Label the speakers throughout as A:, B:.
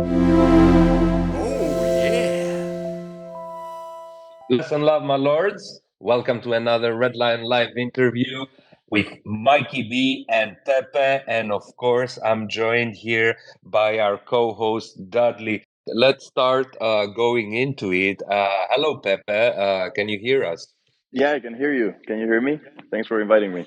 A: Oh, yeah.
B: Lesson love, my lords. Welcome to another Red Lion Live interview with Mikey B and Pepe. And of course, I'm joined here by our co host, Dudley. Let's start going into it. Hello, Pepe. Can you hear us?
C: Yeah, I can hear you. Can you hear me? Thanks for inviting me.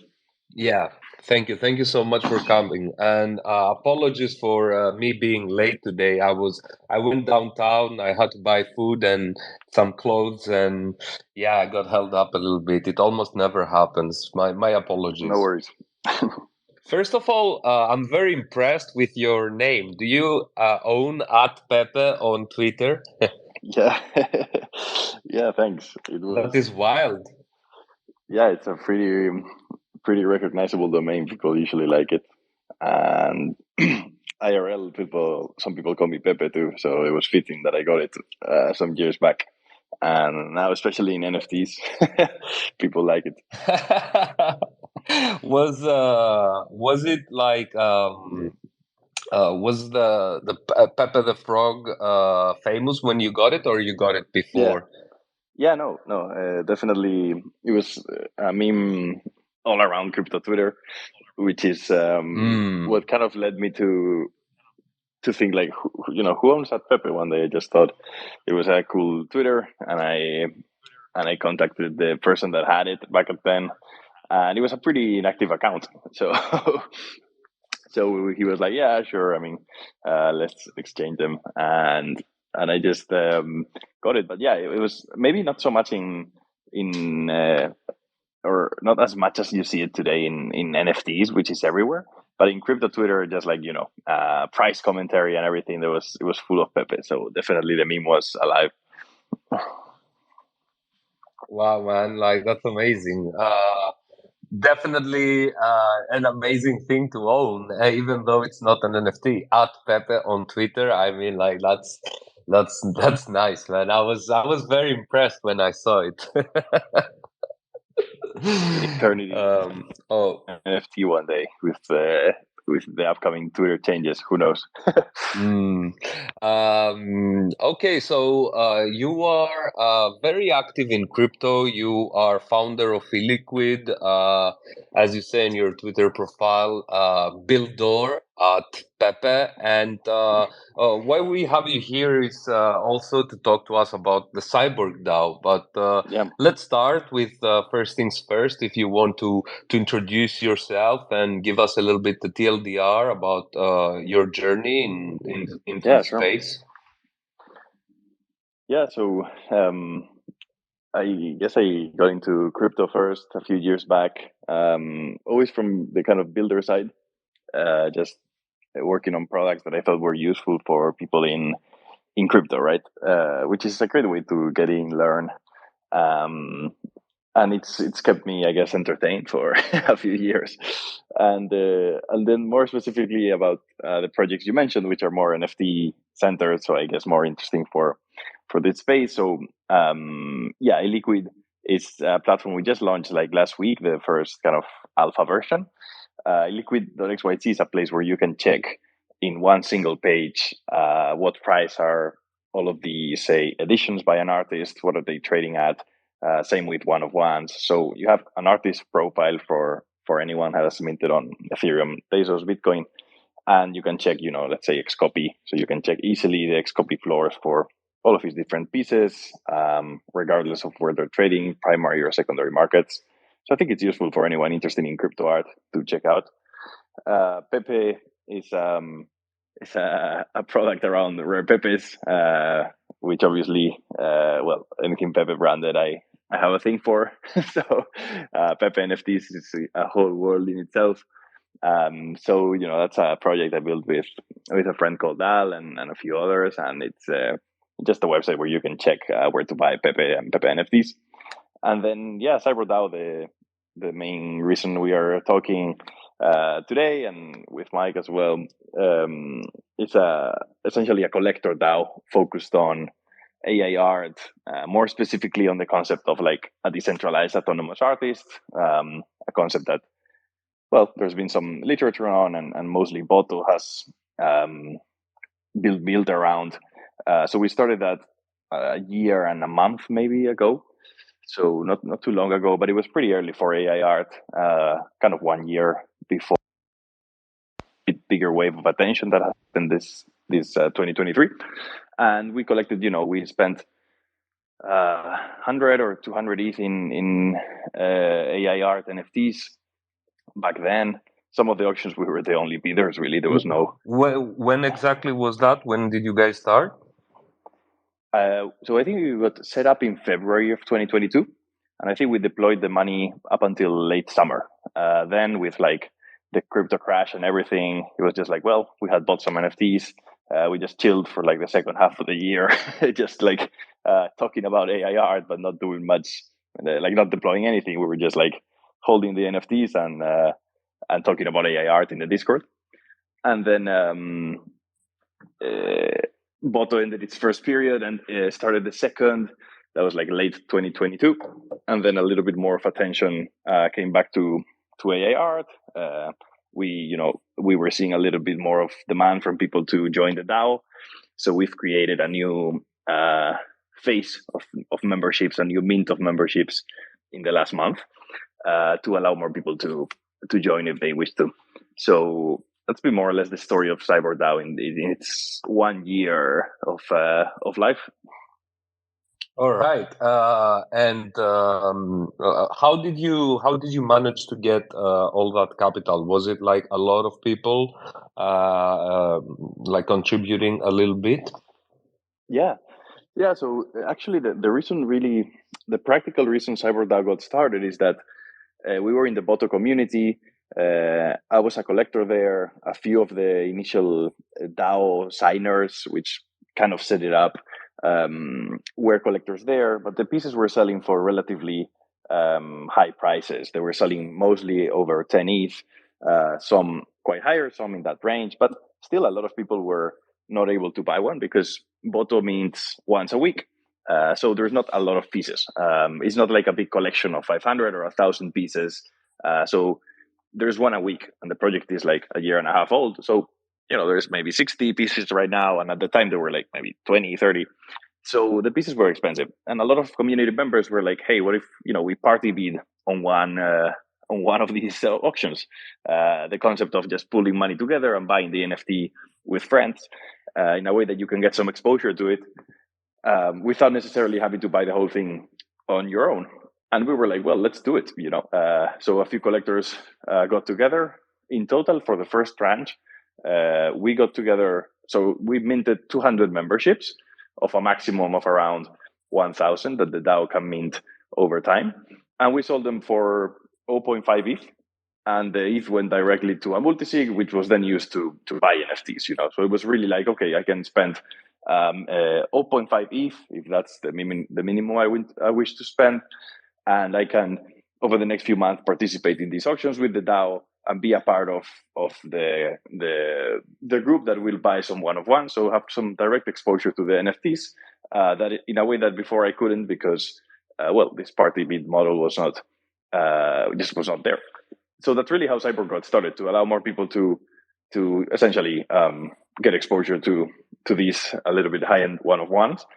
B: Yeah, thank you. Thank you so much for coming. And apologies for me being late today. I went downtown. I had to buy food and some clothes, and yeah, I got held up a little bit. It almost never happens. My
C: No
B: apologies.
C: worries.
B: First of all, I'm very impressed with your name. Do you own at Pepe on Twitter?
C: Yeah, yeah. Thanks. It
B: That
C: was.
B: is wild.
C: Yeah, it's a pretty recognizable domain. People usually like it, and IRL people. Some people call me Pepe too, so it was fitting that I got it some years back. And now, especially in NFTs, people like it.
B: Was it like was the Pepe the Frog famous when you got it, or you got it
C: Yeah,
B: before?
C: yeah. No, no. Definitely, it was a meme all around crypto Twitter, which is
B: Mm.
C: what kind of led me to think like who owns that Pepe. One day I just thought it was a cool Twitter, and I contacted the person that had it back then, and it was a pretty inactive account. So so he was like, yeah, sure. I mean, let's exchange them, and I just got it. But yeah, it was maybe not so much in or not as much as you see it today in NFTs, which is everywhere. But in crypto Twitter, just like price commentary and everything, it was full of Pepe. So definitely the meme was alive.
B: Wow, man, like that's amazing. Definitely an amazing thing to own, even though it's not an NFT. At Pepe on Twitter, I mean, like that's nice, man. I was very impressed when I saw it.
C: Turn it into
B: Oh,
C: an NFT one day with the upcoming Twitter changes. Who knows?
B: mm. Okay, so you are very active in crypto. You are founder of Illiquid, as you say in your Twitter profile, Builder at Pepe. And why we have you here is also to talk to us about the Cyborg DAO. But
C: Yeah,
B: let's start with first things first. If you want to introduce yourself and give us a little bit the TLDR about your journey into the
C: yeah, sure.
B: space.
C: Yeah, so I guess I got into crypto first a few years back, always from the kind of builder side, just working on products that I thought were useful for people in crypto, right? Which is a great way to get in, learn, um, and it's kept me, I guess, entertained for a few years. And then more specifically about the projects you mentioned, which are more NFT centered, so I guess more interesting for this space. So yeah, Liquid is a platform we just launched like last week, the first kind of alpha version. Liquid.xyz is a place where you can check in one single page what price are all of the, say, editions by an artist, what are they trading at. Same with one of ones. So you have an artist profile for anyone who has minted on Ethereum, Tezos, Bitcoin, and you can check, let's say Xcopy. So you can check easily the Xcopy floors for all of these different pieces, regardless of where they're trading, primary or secondary markets. So I think it's useful for anyone interested in crypto art to check out. Pepe is a product around rare pepes, which obviously, well, anything Pepe branded, I have a thing for. So Pepe NFTs is a whole world in itself. So that's a project I built with a friend called Dal and a few others, and it's just a website where you can check where to buy Pepe and Pepe NFTs. And then yeah, CyberDAO, the main reason we are talking today, and with Mike as well, it's essentially a collector DAO focused on AI art, more specifically on the concept of like a decentralized autonomous artist, a concept that, well, there's been some literature on, and mostly Boto has um, built around. So we started that a year and a month maybe ago. So not too long ago, but it was pretty early for AI art. Kind of 1 year before a bigger wave of attention that happened this 2023, and we collected. We spent 100 or 200 ETH in AI art NFTs back then. Some of the auctions we were the only bidders. Really, there was no.
B: When exactly was that? When did you guys start?
C: So I think we got set up in February of 2022, and I think we deployed the money up until late summer. Then with like the crypto crash and everything, it was just like, well, we had bought some NFTs. We just chilled for like the second half of the year, just like talking about AI art, but not doing much, like not deploying anything. We were just like holding the NFTs and talking about AI art in the Discord. And then Boto ended its first period and started the second. That was like late 2022, and then a little bit more of attention came back to AA art. We were seeing a little bit more of demand from people to join the DAO, so we've created a new phase of memberships, a new mint of memberships in the last month to allow more people to join if they wish to. So that's been more or less the story of CyberDAO in its 1 year of life.
B: All right. And how did you manage to get all that capital? Was it like a lot of people like contributing a little bit?
C: Yeah. So actually, the reason, really, the practical reason CyberDAO got started is that we were in the Boto community. I was a collector there. A few of the initial DAO signers, which kind of set it up, were collectors there, but the pieces were selling for relatively high prices. They were selling mostly over 10 ETH, some quite higher, some in that range, but still a lot of people were not able to buy one because Boto means once a week. So there's not a lot of pieces. It's not like a big collection of 500 or 1,000 pieces. So there's one a week, and the project is like a year and a half old. So, there's maybe 60 pieces right now. And at the time, there were like maybe 20, 30. So the pieces were expensive. And a lot of community members were like, hey, what if, we party bid on one of these auctions? The concept of just pulling money together and buying the NFT with friends in a way that you can get some exposure to it without necessarily having to buy the whole thing on your own. And we were like, well, let's do it. So a few collectors got together. In total, for the first tranche, we got together. So we minted 200 memberships of a maximum of around 1,000 that the DAO can mint over time. And we sold them for 0.5 ETH. And the ETH went directly to a multisig, which was then used to buy NFTs. So it was really like, okay, I can spend 0.5 ETH if that's the minimum I wish to spend, and I can, over the next few months, participate in these auctions with the DAO and be a part of the group that will buy some one-of-one. So have some direct exposure to the NFTs that in a way that before I couldn't because this party bid model was not there. So that's really how Cyber got started, to allow more people to essentially get exposure to these a little bit high-end one-of-ones.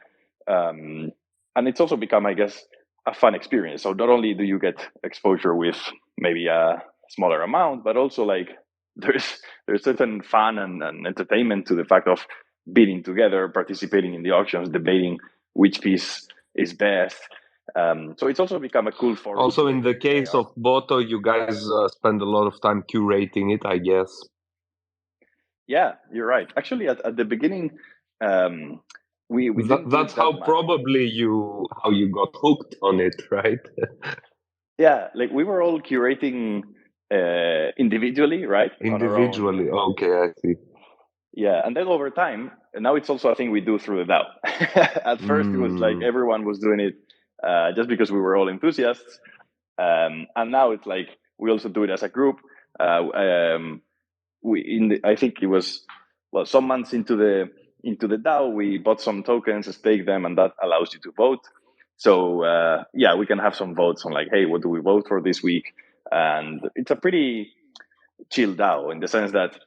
C: And it's also become, I guess, a fun experience. So not only do you get exposure with maybe a smaller amount, but also like there's certain fun and entertainment to the fact of bidding together, participating in the auctions, debating which piece is best. So it's also become a cool form.
B: Also, in the case of Boto, you guys spend a lot of time curating it, I guess.
C: Yeah, you're right. Actually, at the beginning, we
B: that's how probably you got hooked on it, right?
C: Yeah, like we were all curating individually, right?
B: Individually, okay, I see.
C: Yeah, and then over time, and now it's also a thing we do through the DAO. At first, it was like everyone was doing it just because we were all enthusiasts, and now it's like we also do it as a group. I think it was some months into the DAO, we bought some tokens, staked them, and that allows you to vote. So we can have some votes on like, hey, what do we vote for this week? And it's a pretty chill DAO in the sense that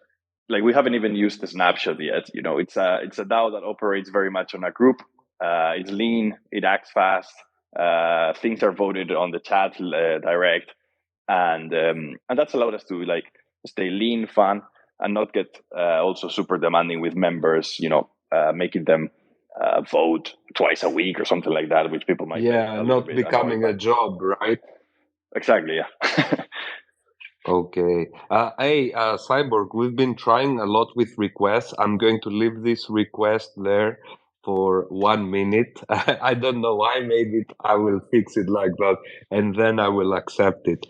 C: like we haven't even used the snapshot yet. You know, it's a DAO that operates very much on a group. It's lean. It acts fast. Things are voted on the chat direct, and that's allowed us to like stay lean, fun, and not get also super demanding with members. You know, making them vote twice a week or something like that, which people might get
B: Yeah,
C: a little
B: not
C: bit annoyed
B: becoming
C: by.
B: a job, right?
C: Exactly. Yeah.
B: Okay. Hey, Cyborg, we've been trying a lot with requests. I'm going to leave this request there for 1 minute. I don't know why. Maybe I will fix it like that, and then I will accept it.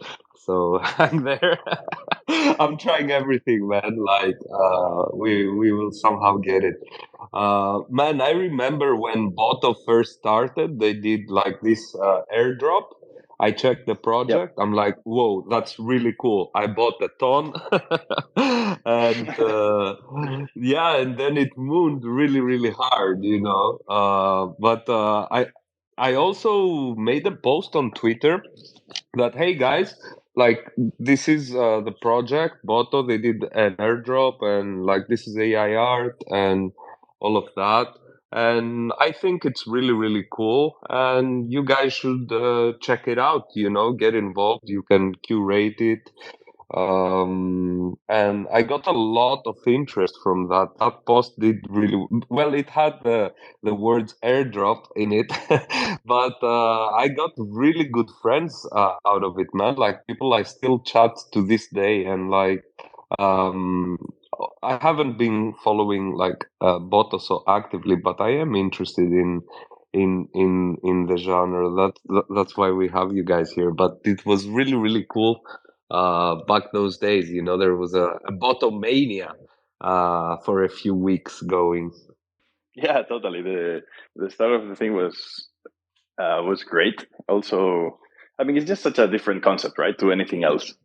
B: So I'm there. I'm trying everything, man. Like, we will somehow get it. Man, I remember when Boto first started, they did like this airdrop. I checked the
C: Yep.
B: project. I'm like, whoa, that's really cool. I bought a ton. And yeah, and then it moved really, really hard, you know. But I also made a post on Twitter that, hey guys, like this is the project Boto. They did an airdrop, and like this is AI art and all of that. And I think it's really, really cool. And you guys should check it out. You know, get involved. You can curate it. And I got a lot of interest from that. That post did really well. It had the words airdrop in it, but I got really good friends out of it, man. Like people I still chat to this day, and like um, I haven't been following like Boto so actively, but I am interested in the genre. That's why we have you guys here. But it was really, really cool back those days. You know, there was a Botomania for a few weeks going.
C: Yeah, totally. The start of the thing was great. Also, I mean, it's just such a different concept, right, to anything else.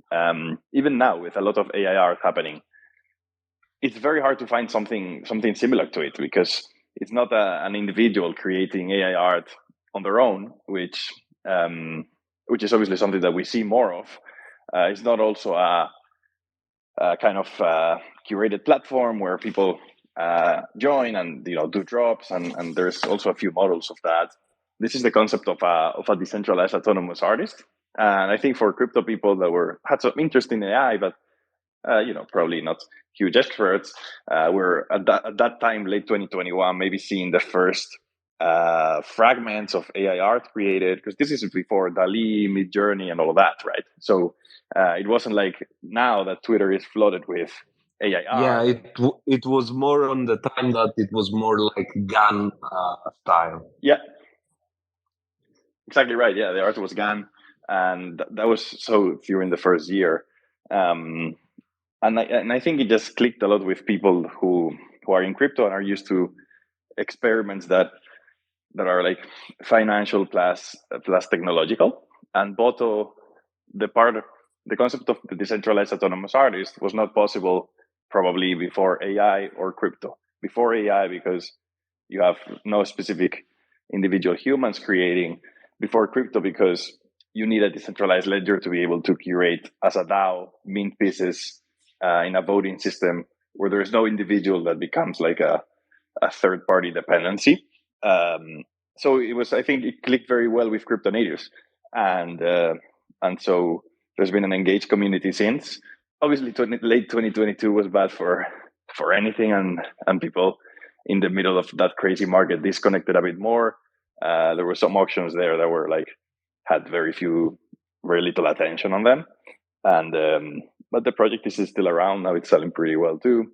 C: Even now, with a lot of AI art happening, it's very hard to find something similar to it because it's not an individual creating AI art on their own, which is obviously something that we see more of. It's not also a kind of curated platform where people join and do drops, and there's also a few models of that. This is the concept of a decentralized autonomous artist, and I think for crypto people that had some interest in AI, but probably not huge experts. We're at that time, late 2021, maybe seeing the first fragments of AI art created, because this is before Dali, Midjourney, and all of that, right? So it wasn't like now that Twitter is flooded with AI
B: Yeah,
C: art. And
B: it was more on the time that it was more like gun style.
C: yeah, exactly right. Yeah, the art was gone, and that was so during the first year. Um, and I think it just clicked a lot with people who are in crypto and are used to experiments that are like financial plus technological. And Boto, the part the concept of the decentralized autonomous artist was not possible probably before AI or crypto. Before AI, because you have no specific individual humans creating. Before crypto, because you need a decentralized ledger to be able to curate as a DAO, mint pieces in a voting system where there is no individual that becomes like a third party dependency. So it was, I think, it clicked very well with crypto natives, and so there's been an engaged community since. Obviously, late 2022 was bad for anything, and people in the middle of that crazy market disconnected a bit more. There were some auctions there that were like had very little attention on them, and but the project is still around now. It's selling pretty well too,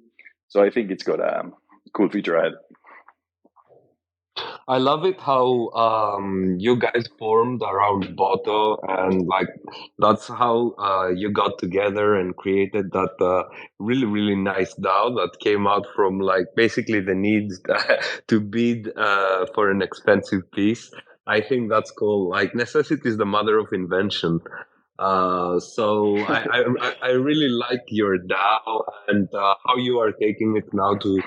C: so I think it's got a cool future ahead.
B: I love it how you guys formed around Boto, and like that's how you got together and created that really, really nice DAO that came out from like basically the need to bid for an expensive piece. I think that's cool. Like necessity is the mother of invention. So I really like your DAO and how you are taking it now to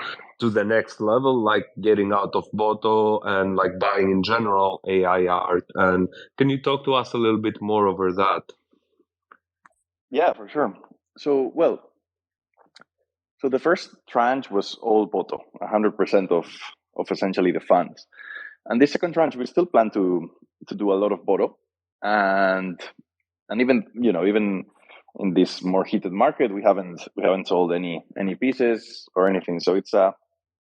B: the next level, like getting out of Boto and like buying in general AI art. And can you talk to us a little bit more over that?
C: Yeah, for sure. So, well, So the first tranche was all Boto, 100% of essentially the funds. And the second tranche, we still plan to do a lot of Boto, and even even in this more heated market, we haven't sold any pieces or anything. So it's a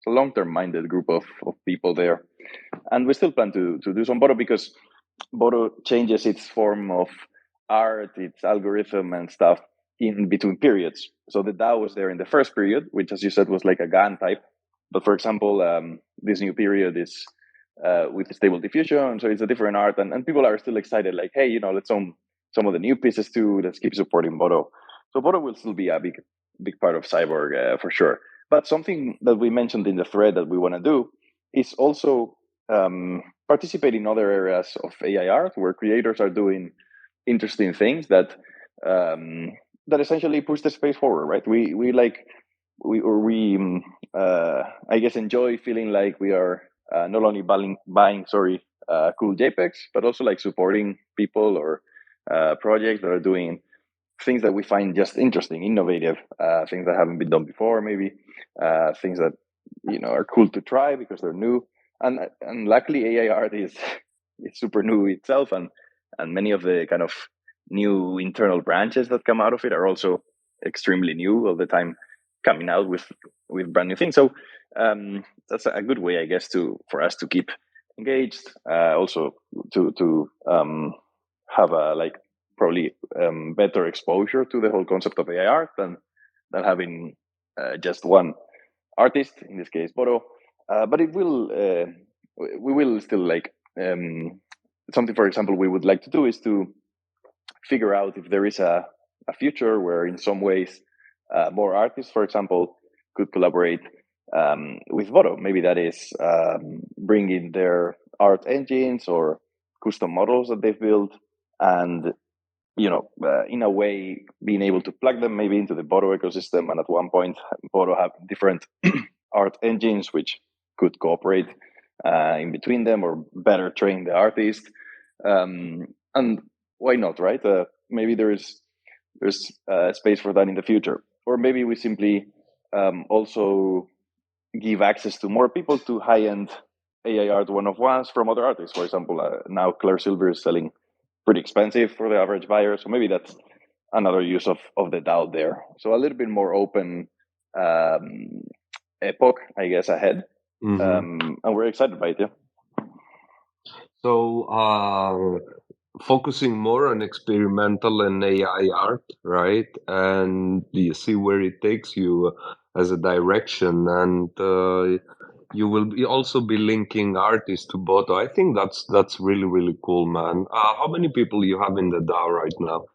C: long-term minded group of people there, and we still plan to do some Boto, because Boto changes its form of art, its algorithm and stuff in between periods. So the DAO was there in the first period, which, as you said, was like a GAN type. But for example, this new period is with stable diffusion, so it's a different art, and people are still excited. Like, hey, let's own some of the new pieces too. Let's keep supporting Boto. So Boto will still be a big part of Cyborg for sure. But something that we mentioned in the thread that we want to do is also participate in other areas of AI art where creators are doing interesting things that essentially push the space forward, right? We I guess enjoy feeling like we are not only buying cool JPEGs, but also like supporting people or projects that are doing things that we find just interesting, innovative, things that haven't been done before, maybe things that are cool to try because they're new. And luckily, AI art is super new itself, and many of the kind of new internal branches that come out of it are also extremely new all the time, coming out with brand new things. So that's a good way, I guess, for us to keep engaged. Also to have a probably better exposure to the whole concept of AI art than having just one artist, in this case Boto. But it will we will still something, for example, we would like to do is to figure out if there is a future where in some ways more artists, for example, could collaborate with Boto. Maybe that is bringing their art engines or custom models that they've built, and in a way being able to plug them maybe into the Boto ecosystem, and at one point Boto have different art engines which could cooperate in between them or better train the artist. And why not, right? Maybe there's space for that in the future, or maybe we simply also give access to more people to high-end AI art one-of-ones from other artists. For example, now Claire Silver is selling pretty expensive for the average buyer, so maybe that's another use of the DAO there. So a little bit more open epoch, I guess, ahead.
B: Mm-hmm.
C: And we're excited by it. Yeah.
B: So focusing more on experimental and AI art, right? And you see where it takes you as a direction, and you will also be linking artists to Boto. I think that's really, really cool, man. How many people you have in the DAO right now?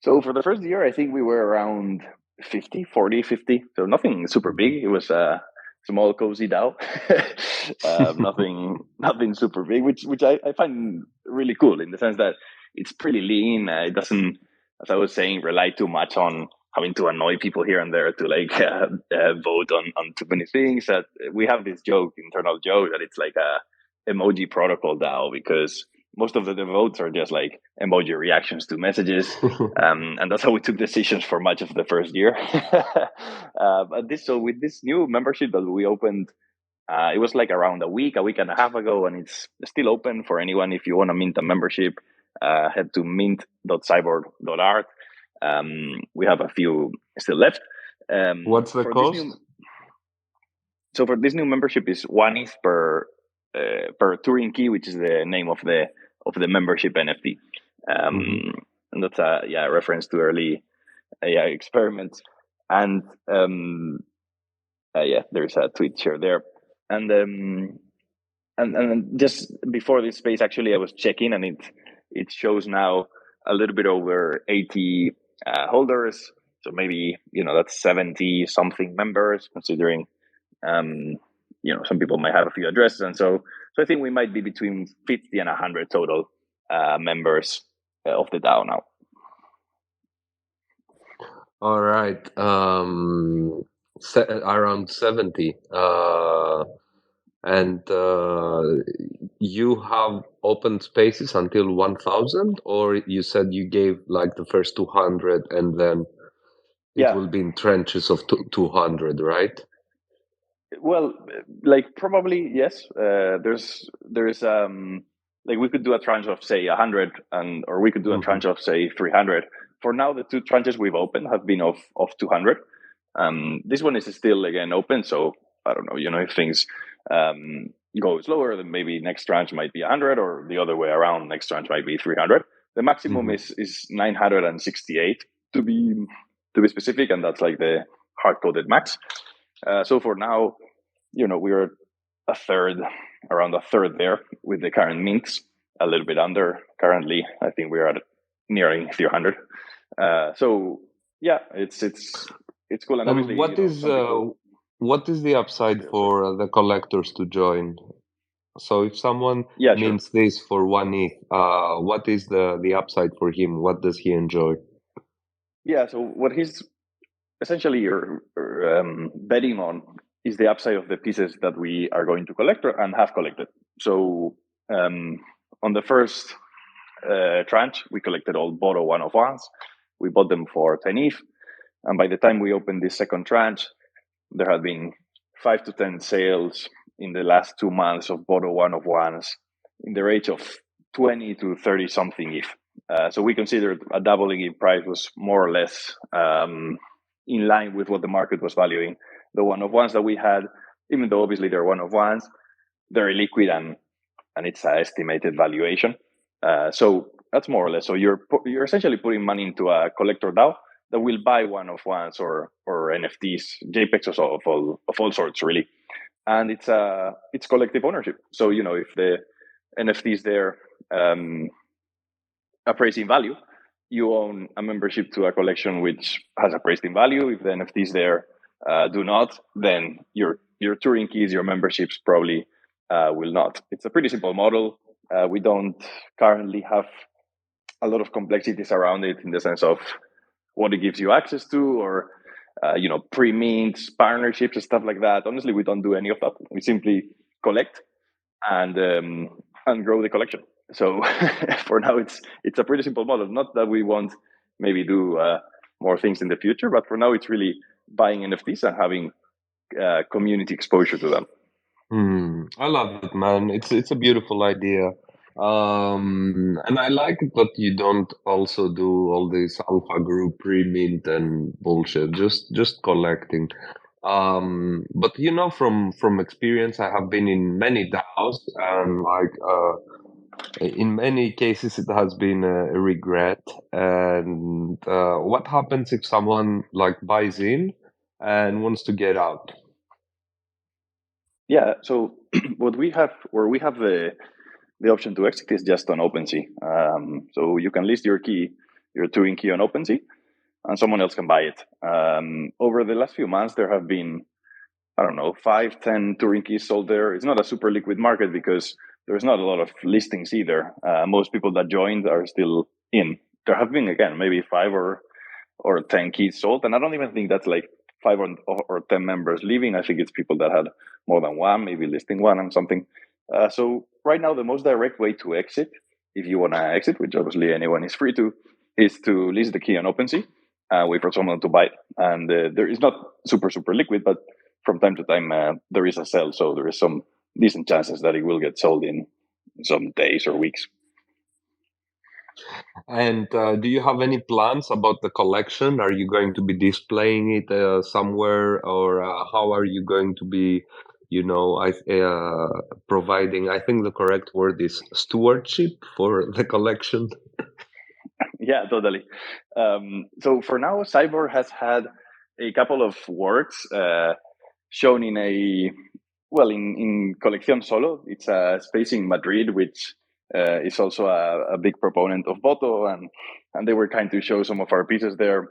C: So for the first year, I think we were around 40, 50. So nothing super big. It was a small, cozy DAO. Nothing super big, which I find really cool in the sense that it's pretty lean. It doesn't, as I was saying, rely too much on having to annoy people here and there to vote on too many things. That we have this internal joke, that it's like a emoji protocol DAO, because most of the votes are just like emoji reactions to messages, and that's how we took decisions for much of the first year. So with this new membership that we opened, it was like around a week and a half ago, and it's still open for anyone. If you want to mint a membership, head to mint.cyborg.art. We have a few still left.
B: What's the cost?
C: So for this new membership is 1 ETH per Turing key, which is the name of the membership NFT. And that's a reference to early AI experiments. And there's a tweet share there. And just before this space, actually, I was checking, and it shows now a little bit over 80 holders. So maybe that's 70 something members, considering some people might have a few addresses, and so I think we might be between 50 and 100 total members of the DAO now.
B: All right, around 70, and you have open spaces until 1,000, or you said you gave like the first 200 and then it
C: Yeah,
B: will be in tranches of 200, right?
C: well, like probably yes. There's like we could do a tranche of say 100, and or we could do a
B: Hmm.
C: tranche of say 300. For now, the two tranches we've opened have been of 200. This one is still again open, so I don't know. If things um, go slower, then maybe next tranche might be 100, or the other way around. Next tranche might be 300. The maximum
B: Hmm.
C: is 968 to be specific, and that's like the hard coded max. So for now, we're a third, around a third there with the current mints, a little bit under currently. I think we're at nearing 300. So yeah, it's cool, and
B: And
C: obviously, some people.
B: what is the upside
C: Yeah, sorry.
B: for the collectors to join? So if someone
C: Yeah, sure.
B: mints this for 1 ETH, what is the upside for him? What does he enjoy?
C: Yeah, so what he's essentially betting on is the upside of the pieces that we are going to collect and have collected. So on the first tranche, we collected all Bodo one of ones. We bought them for 10 ETH. And by the time we opened this second tranche, there had been 5 to 10 sales in the last 2 months of Bodo one of ones in the range of 20 to 30 something ETH. So we considered a doubling in price was more or less in line with what the market was valuing. The one of ones that we had, even though obviously they're one of ones, they're liquid and it's an estimated valuation. So that's more or less. So you're essentially putting money into a collector DAO that will buy one of ones or NFTs, JPEGs of all sorts, really. And it's collective ownership. So if the NFTs there appraise in value, you own a membership to a collection which has appraised in value. If the NFTs there do not, then your touring keys, your memberships probably will not. It's a pretty simple model. We don't currently have a lot of complexities around it in the sense of what it gives you access to, or pre-mints, partnerships, and stuff like that. Honestly, we don't do any of that. We simply collect and grow the collection. So for now, it's a pretty simple model. Not that we won't maybe do more things in the future, but for now, it's really buying NFTs and having community exposure to them.
B: I love it, man. It's a beautiful idea. And I like it that you don't also do all this alpha group pre-mint and bullshit. Just collecting. But from experience, I have been in many DAOs, and like in many cases, it has been a regret. And what happens if someone like buys in and wants to get out?
C: Yeah. So what we have, where we have the option to exit, is just on OpenSea. So you can list your key, your touring key on OpenSea, and someone else can buy it. Over the last few months, there have been, I don't know, 5, 10 touring keys sold there. It's not a super liquid market because there's not a lot of listings either. Most people that joined are still in. There have been, again, maybe 5 or 10 keys sold. And I don't even think that's like 5 or 10 members leaving. I think it's people that had more than one, maybe listing one and something. So right now, the most direct way to exit, if you want to exit, which obviously anyone is free to, is to list the key on OpenSea and wait for someone to buy it. And there is not super, super liquid, but from time to time, there is a sell. So there is some decent chances that it will get sold in some days or weeks.
B: And do you have any plans about the collection? Are you going to be displaying it somewhere, or how are you going to be, providing? I think the correct word is stewardship for the collection.
C: Yeah, totally. So for now, Cyborg has had a couple of works shown in Colección Solo. It's a space in Madrid, which is also a big proponent of Boto, and they were kind to show some of our pieces there.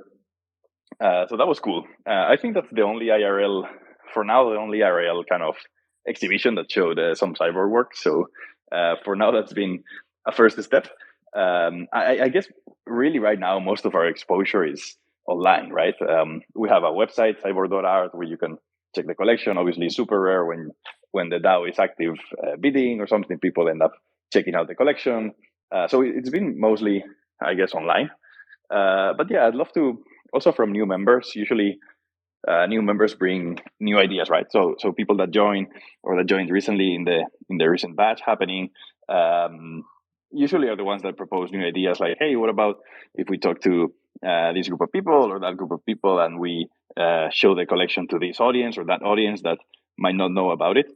C: So that was cool. I think that's the only IRL, for now, the only IRL kind of exhibition that showed some cyber work. So for now, that's been a first step. I guess really right now, most of our exposure is online, right? We have a website, cyber.art, where you can check the collection. Obviously, super rare when the DAO is active bidding or something, people end up checking out the collection. So it's been mostly, I guess, online. But yeah, I'd love to also from new members. Usually, new members bring new ideas, right? So people that join or that joined recently in the recent batch happening, usually are the ones that propose new ideas. Like, hey, what about if we talk to this group of people or that group of people, and we show the collection to this audience or that audience that might not know about it?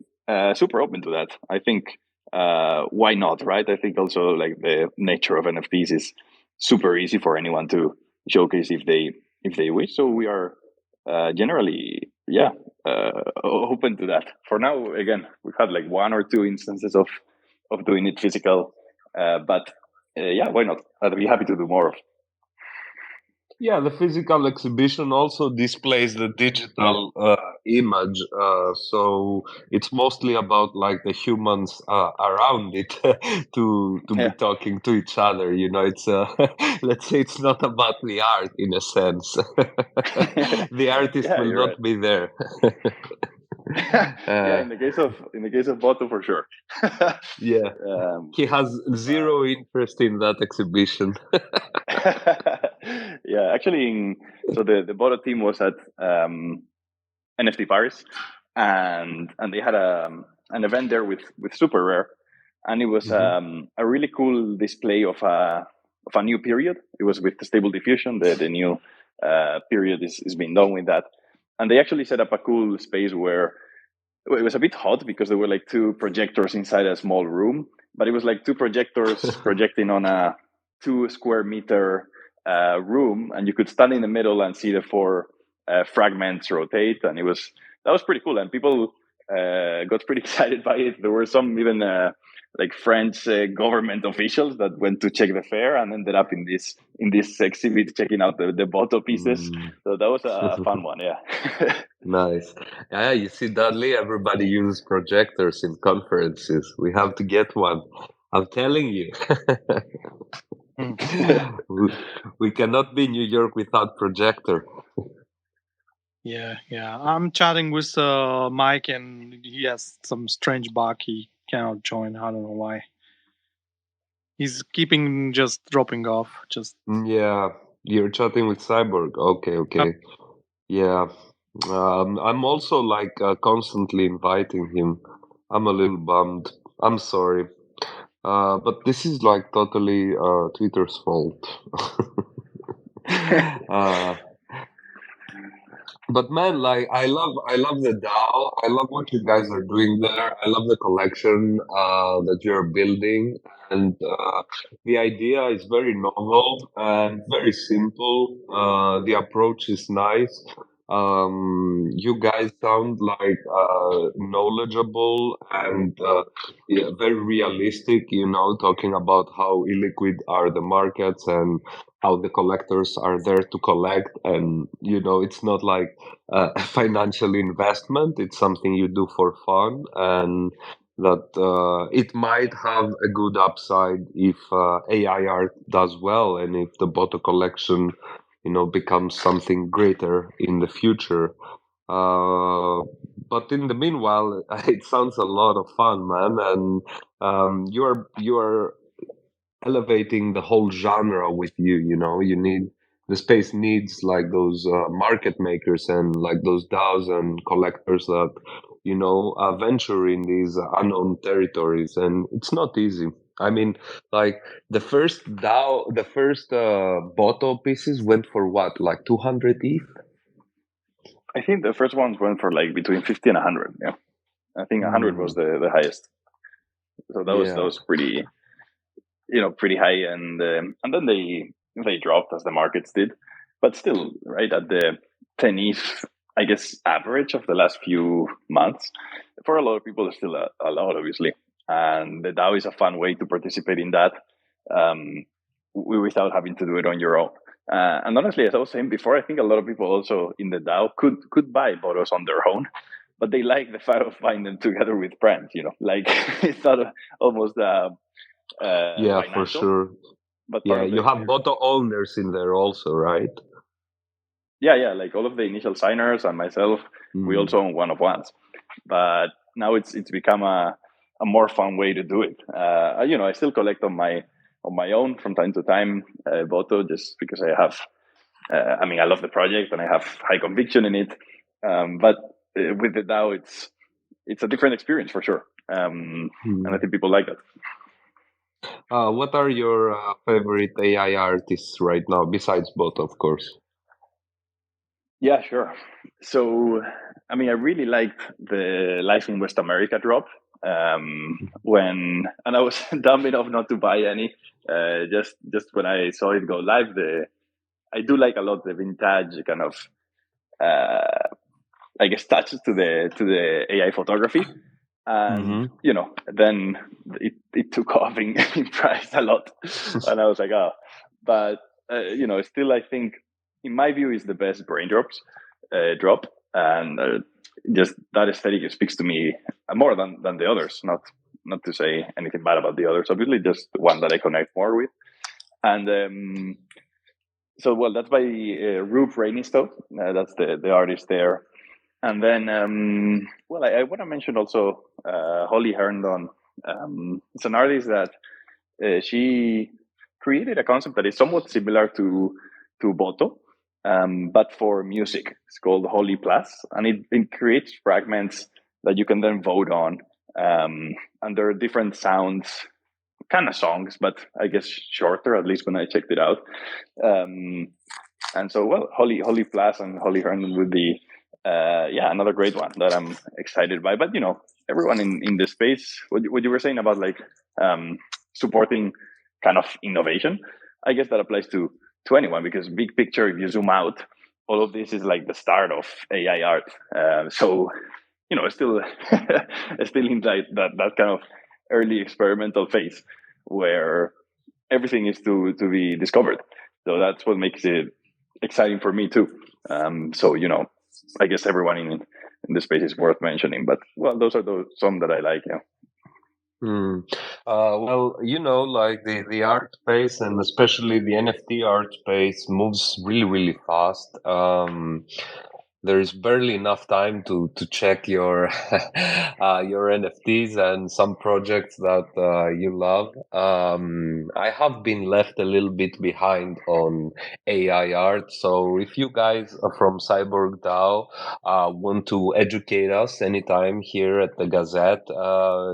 C: Super open to that. I think why not, right? I think also like the nature of NFTs is super easy for anyone to showcase if they wish. So we are generally, yeah, open to that. For now, again, we've had like one or two instances of doing it physical, but yeah, why not? I'd be happy to do more.
B: Yeah, the physical exhibition also displays the digital image, so it's mostly about like the humans around it to be
C: Yeah,
B: talking to each other. You know, it's let's say it's not about the art in a sense. The artist
C: yeah,
B: will
C: you're right.
B: not be there.
C: Yeah,
B: uh,
C: in the case of Boto for sure.
B: yeah,
C: um,
B: he has
C: but
B: zero interest in that exhibition.
C: yeah, actually, so the Boto team was at NFT Paris, and they had an event there with Super Rare, and it was
B: Mhm.
C: a really cool display of a new period. It was with the Stable Diffusion. The new period is being done with that, and they actually set up a cool space where it was a bit hot because there were like two projectors inside a small room, but it was like two projectors projecting on a 2 square meter room, and you could stand in the middle and see the four fragments rotate, and that was pretty cool, and people got pretty excited by it. There were some even like French government officials that went to check the fair and ended up in this exhibit checking out the bottle pieces.
B: Mm.
C: So that was a fun one, yeah.
B: Nice. Yeah, you see, Dudley, everybody uses projectors in conferences. We have to get one. I'm telling you. we, we cannot be in New York without projector.
D: Yeah, yeah. I'm chatting with Mike, and he has some strange bug. He cannot join. I don't know why. He's keeping just dropping off. Just
B: Yeah, you're chatting with Cyborg. Okay, okay. Yeah. I'm also like constantly inviting him. I'm a little bummed. I'm sorry. But this is like totally Twitter's fault. uh, but man, like I love the DAO. I love what you guys are doing there. I love the collection that you're building, and the idea is very novel and very simple. The approach is nice. You guys sound like knowledgeable and yeah, very realistic. You know, talking about how illiquid are the markets and how the collectors are there to collect, and you know, it's not like a financial investment. It's something you do for fun, and that it might have a good upside if AI art does well, and if the Boto collection, you know, becomes something greater in the future. Uh, but in the meanwhile, it sounds a lot of fun, man, and you're elevating the whole genre with you. You know, you need the space needs like those market makers and like those DAOs and collectors that you know venture in these unknown territories, and it's not easy. I mean, like the first Boto pieces went for what, like 200 ETH?
C: I think the first ones went for like between 50 and 100. Yeah, I think 100 was
B: Mm,
C: the highest. So that
B: yeah.
C: was pretty, pretty high, and then they dropped as the markets did, but still, right at the 10 ETH, I guess, average of the last few months. For a lot of people, it's still a lot, obviously, and the DAO is a fun way to participate in that, um, without having to do it on your own. And honestly, as I was saying before, I think a lot of people also in the DAO could buy bottles on their own, but they like the fact of buying them together with friends. Like it's not almost
B: Yeah, for
C: financial,
B: sure.
C: but part
B: Yeah,
C: of the
B: you have
C: experience.
B: Boto owners in there also, right?
C: Yeah, yeah, like all of the initial signers and myself, we
B: Mm.
C: also own one of ones, but now it's become a more fun way to do it. I still collect on my own from time to time, Boto, just because I have I mean, I love the project and I have high conviction in it, but with the DAO, it's a different experience for sure, and I think people like that.
B: What are your favorite AI artists right now, besides both, of course?
C: Yeah, sure. So, I mean, I really liked the Life in West America drop and I was dumb enough not to buy any. Just when I saw it go live, I do like a lot the vintage kind of, uh, I guess, touches to the AI photography, and
B: Mm-hmm.
C: then it took off in price a lot, and I was like, oh, but still, I think, in my view, is the best brain drop, and just that aesthetic speaks to me more than the others. Not to say anything bad about the others, obviously, just one that I connect more with. And so, well, that's by Rube Rainistow. That's the artist there. And then, well, I want to mention also Holly Herndon. It's an artist that she created a concept that is somewhat similar to Boto, but for music. It's called Holy Plus, and it creates fragments that you can then vote on. And there are different sounds, kind of songs, but I guess shorter, at least when I checked it out. Um, and so, well, Holly Plus and Holly Herndon would be, another great one that I'm excited by. But everyone in the space, what you were saying about like supporting kind of innovation, I guess that applies to anyone, because big picture, if you zoom out, all of this is like the start of AI art. So it's still it's still in that kind of early experimental phase where everything is to be discovered. So that's what makes it exciting for me too. So I guess everyone in the space is worth mentioning. But well, those are some that I like. Yeah.
B: Hmm. Well, like the art space and especially the NFT art space moves really, really fast. There is barely enough time to check your your NFTs and some projects that you love. I have been left a little bit behind on AI art, so if you guys are from Cyborg DAO want to educate us anytime here at the Gazette,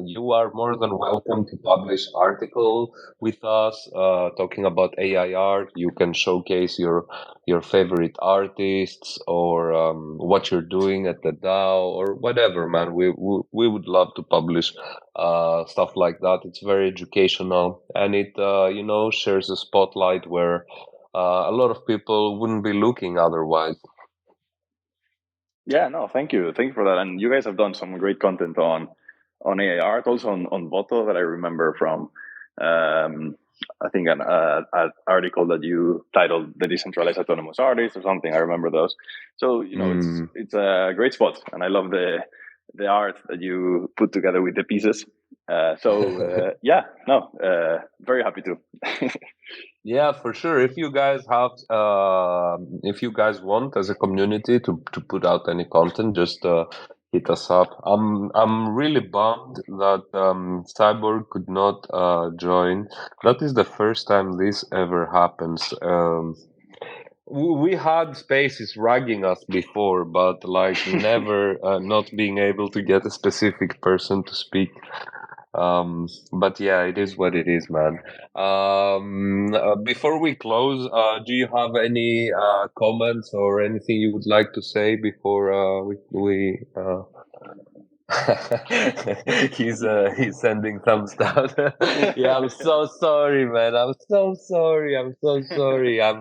B: you are more than welcome to publish article with us talking about AI art. You can showcase your favorite artists or what you're doing at the DAO or whatever, man. We would love to publish stuff like that. It's very educational and it shares a spotlight where a lot of people wouldn't be looking otherwise.
C: Yeah. No. Thank you for that. And you guys have done some great content on AI art, also on Voto, that I remember from. Um, I think an article that you titled "The Decentralized Autonomous Artist" or something. I remember those. So
B: Mm.
C: it's a great spot, and I love the art that you put together with the pieces. Yeah, no, very happy to.
B: Yeah, for sure. If you guys want as a community to put out any content, just hit us up. I'm really bummed that Cyborg could not join. That is the first time this ever happens. We had spaces ragging us before, but like never not being able to get a specific person to speak. But yeah, it is what it is, man. Before we close, do you have any comments or anything you would like to say before we he's sending thumbs down. Yeah, I'm so sorry, man. I'm so sorry. I'm so sorry. I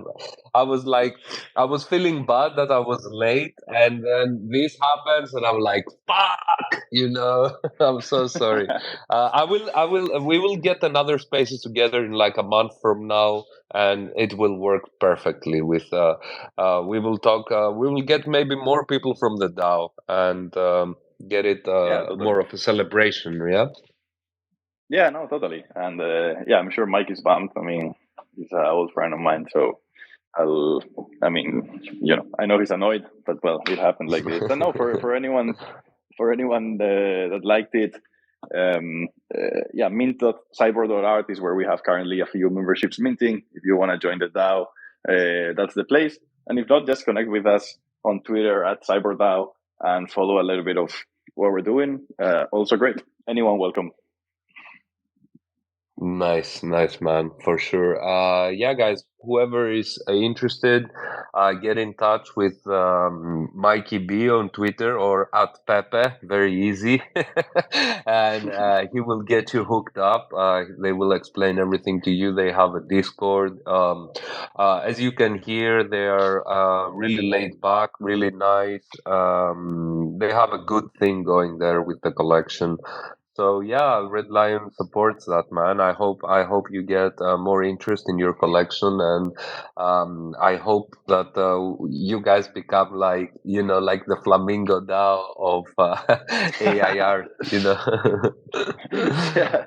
B: was like, I was feeling bad that I was late, and then this happens, and I'm like, fuck, I'm so sorry. We will get another spaces together in like a month from now, and it will work perfectly. We will talk. We will get maybe more people from the DAO and. Get it
C: Yeah, totally.
B: more of a celebration, yeah?
C: Yeah, no, totally. And I'm sure Mike is bummed. I mean, he's an old friend of mine, so I mean, I know he's annoyed, but well, it happened like this. And no, for anyone, that liked it, mint.cyborg.art is where we have currently a few memberships minting. If you want to join the DAO, that's the place. And if not, just connect with us on Twitter at CyberDAO and follow a little bit of what we're doing. Also great. Anyone welcome.
B: Nice, man, for sure. Yeah, guys, whoever is interested, get in touch with Mikey B on Twitter or at Pepe, very easy, and he will get you hooked up. They will explain everything to you. They have a Discord. As you can hear, they are really laid back, really nice. They have a good thing going there with the collection. So yeah, Red Lion supports that, man. I hope you get more interest in your collection, and I hope that you guys become like like the Flamingo DAO of AIR.
C: Yeah,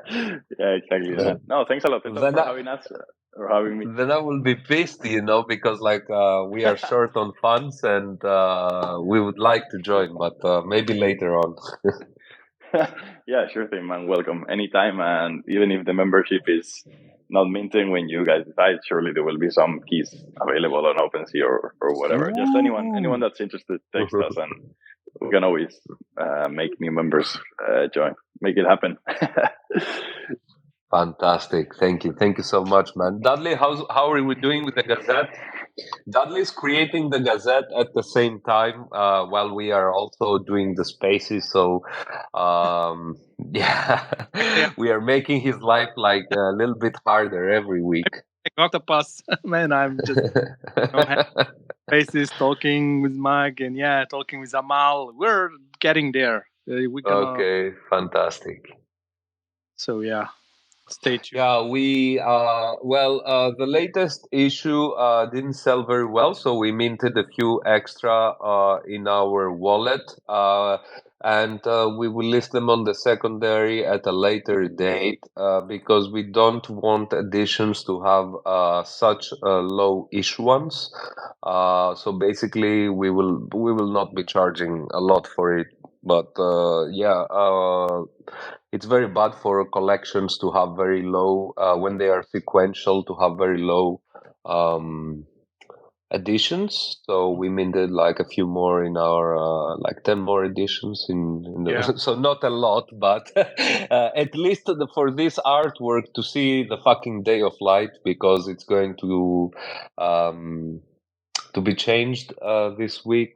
C: yeah, exactly. No, thanks a lot, Peter,
B: Then
C: for
B: I,
C: having us or having me.
B: then I will be pissed, because like we are short on funds and we would like to join, but maybe later on.
C: Yeah, sure thing, man. Welcome anytime. And even if the membership is not minting when you guys decide, surely there will be some keys available on OpenSea or whatever. Just anyone that's interested, text us, and we can always make new members join. Make it happen.
B: Fantastic. Thank you so much, man. Dudley, how are we doing with the Gazette? Dudley's creating the Gazette at the same time while we are also doing the spaces. So, yeah, we are making his life like a little bit harder every week.
D: I got a pass, man. I'm just faces talking with Mike and talking with Amal. We're getting there. We're gonna.
B: Okay, fantastic.
D: So yeah, stay tuned.
B: Yeah, we the latest issue didn't sell very well, so we minted a few extra in our wallet, and we will list them on the secondary at a later date because we don't want editions to have such low issuance. So basically, we will not be charging a lot for it, but it's very bad for collections to have very low when they are sequential to have very low editions. So we minted like a few more in our like 10 more editions in the so not a lot, but at least for this artwork to see the fucking day of light, because it's going to be changed this week.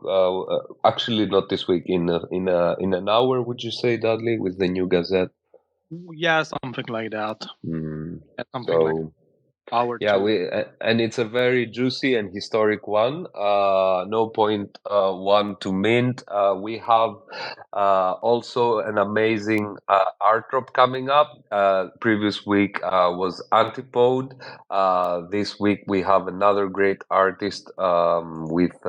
B: Actually, not this week. In an hour, would you say, Dudley, with the new Gazette?
D: Yeah, something like that. Something
B: So,
D: like hour.
B: yeah,
D: two.
B: and it's a very juicy and historic one. No point one to mint. We have also an amazing art drop coming up. Previous week was Antipode. This week we have another great artist with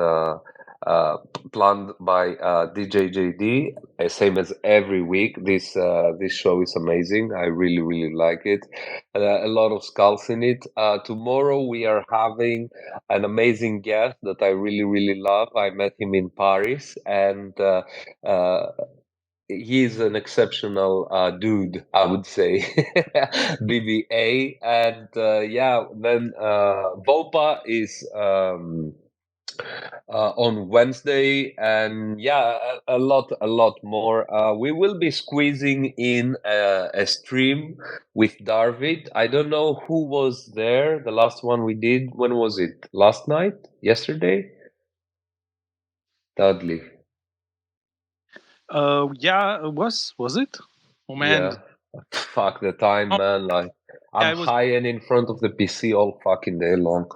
B: planned by DJ JD. Same as every week. This show is amazing. I really like it. A lot of skulls in it. Tomorrow we are having an amazing guest that I really love. I met him in Paris, and he's an exceptional dude, I would say. BBA, and then Vopa is on Wednesday, and a lot more. We will be squeezing in a stream with Darvid. I don't know who was there. The last one we did, when was it? Last night? Yesterday? Dudley.
D: Was it? Oh man.
B: Yeah. Fuck the time, man. Like I'm high and in front of the PC all fucking day long.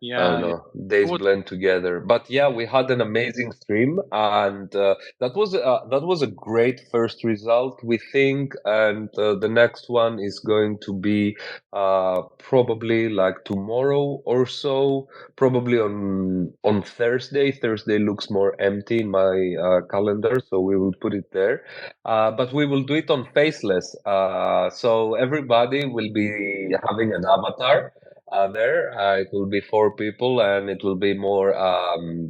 B: I don't know. Days blend together, but yeah, we had an amazing stream, and that was a great first result, we think. And the next one is going to be probably like tomorrow or so, probably on Thursday. Thursday looks more empty in my calendar, so we will put it there. But we will do it on Faceless, so everybody will be having an avatar. there. It will be 4 people, and it will be more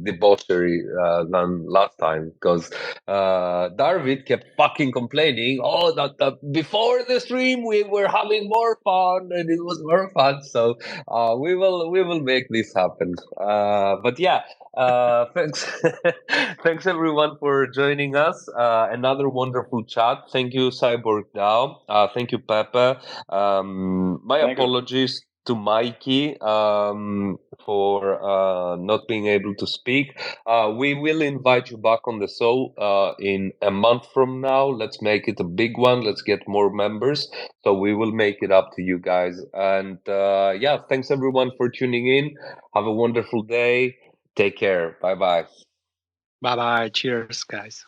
B: debauchery than last time because Darvid kept fucking complaining. Oh, that before the stream we were having more fun and it was more fun. So we will make this happen. But yeah. Thanks, thanks everyone for joining us. Another wonderful chat. Thank you, Cyborg Dao. Thank you, Pepe. My
C: Thank you.
B: apologies to Mikey for not being able to speak. We will invite you back on the show in a month from now. Let's make it a big one. Let's get more members. So we will make it up to you guys. And yeah, thanks everyone for tuning in. Have a wonderful day. Take care. Bye bye.
D: Bye bye. Cheers, guys.